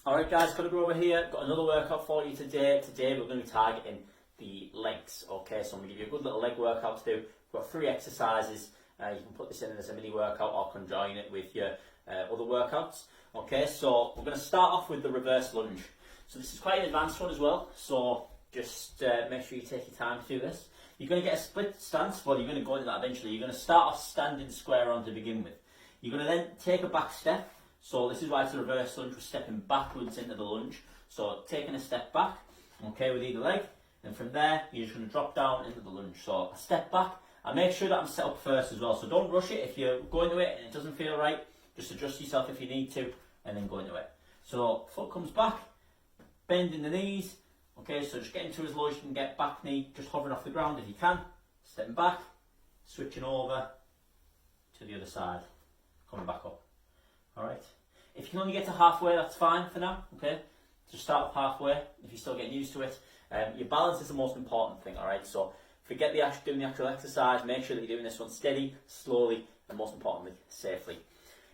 Alright guys, gonna go over here, got another workout for you today. Today we're going to be targeting the legs, okay? So I'm going to give you a good little leg workout to do. We've got 3 exercises. You can put this in as a mini workout or conjoin it with your other workouts. Okay, so we're going to start off with the reverse lunge. So this is quite an advanced one as well, so just make sure you take your time to do this. You're going to get a split stance, well you're going to go into that eventually. You're going to start off standing square on to begin with. You're going to then take a back step. So this is why it's a reverse lunge, we're stepping backwards into the lunge. So taking a step back, okay, with either leg, and from there you're just going to drop down into the lunge. So a step back, and make sure that I'm set up first as well. So don't rush it. If you're going to it and it doesn't feel right, just adjust yourself if you need to, and then go into it. So foot comes back, bending the knees, okay, so just getting to as low as you can get, back knee just hovering off the ground if you can, stepping back, switching over to the other side, coming back up. Alright, if you can only get to halfway, that's fine for now, okay? Just start up halfway if you're still getting used to it. Your balance is the most important thing, alright? So forget doing the actual exercise, make sure that you're doing this one steady, slowly, and most importantly, safely.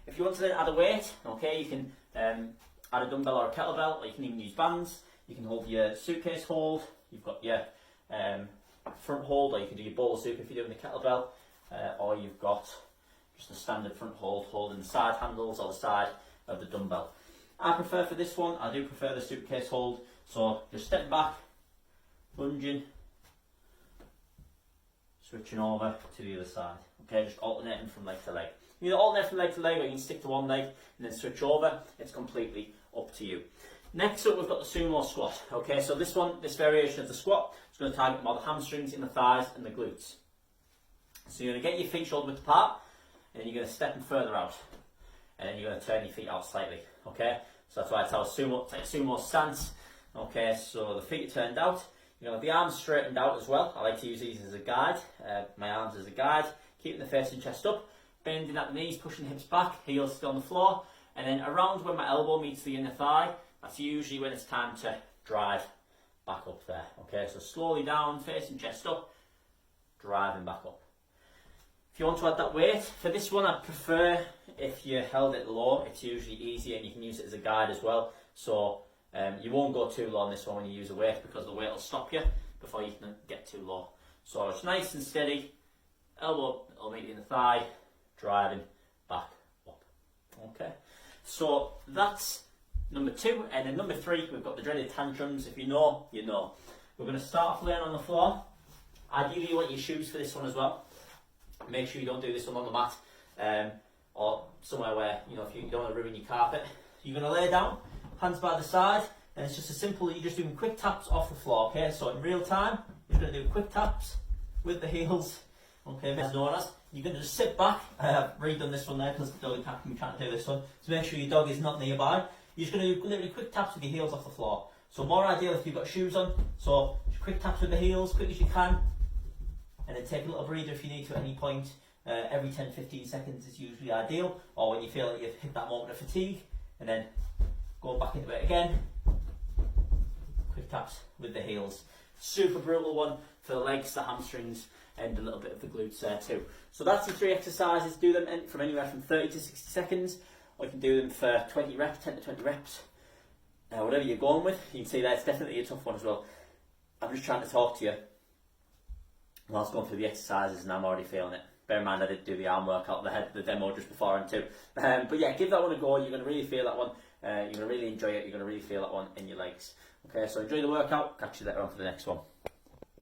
If you want to then add a weight, okay, you can add a dumbbell or a kettlebell, or you can even use bands. You can hold your suitcase hold, you've got your front hold, or you can do your bowl soup if you're doing the kettlebell, or you've got just a standard front hold, holding the side handles or the side of the dumbbell. I prefer for this one, I do prefer the suitcase hold, so just step back, lunging, switching over to the other side, okay, just alternating from leg to leg. You can alternate from leg to leg, or you can stick to one leg and then switch over, it's completely up to you. Next up we've got the sumo squat, okay, so this variation of the squat is going to target more the hamstrings in the thighs and the glutes. So you're going to get your feet shoulder width apart, and then you're going to step them further out, and then you're going to turn your feet out slightly, okay? So that's why it's our sumo stance, okay? So the feet are turned out, you're going to have the arms straightened out as well. I like to use these as a guide, my arms as a guide, keeping the face and chest up, bending at the knees, pushing the hips back, heels still on the floor, and then around where my elbow meets the inner thigh, that's usually when it's time to drive back up there, okay? So slowly down, face and chest up, driving back up. If you want to add that weight, for this one I prefer if you held it low, it's usually easier and you can use it as a guide as well. So you won't go too low on this one when you use a weight, because the weight will stop you before you can get too low. So it's nice and steady, elbow will meet in the thigh, driving back up. Okay, so that's number 2, and then number 3 we've got the dreaded tantrums. If you know, you know. We're going to start off laying on the floor. Ideally you want your shoes for this one as well. Make sure you don't do this one on the mat, or somewhere where, you know, if you don't want to ruin your carpet. You're going to lay down, hands by the side, and it's just as simple, you're just doing quick taps off the floor, okay? So in real time, you're going to do quick taps with the heels, okay, as known as. You're going to just sit back. I have redone this one there because the dog can be trying to do this one. So make sure your dog is not nearby. You're just going to do literally quick taps with your heels off the floor. So more ideal if you've got shoes on. So just quick taps with the heels, quick as you can. And then take a little breather if you need to at any point. Every 10-15 seconds is usually ideal, or when you feel like you've hit that moment of fatigue, and then go back into it again. Quick taps with the heels. Super brutal one for the legs, the hamstrings, and a little bit of the glutes there too. So that's the 3 exercises. Do them from anywhere from 30 to 60 seconds, or you can do them for 20 reps, 10 to 20 reps. Whatever you're going with, you can see that it's definitely a tough one as well. I'm just trying to talk to you whilst going through the exercises, and I'm already feeling it. Bear in mind I did do the arm workout, the demo just before and too. But yeah, give that one a go. You're going to really feel that one. You're going to really enjoy it. You're going to really feel that one in your legs. Okay, so enjoy the workout. Catch you later on for the next one.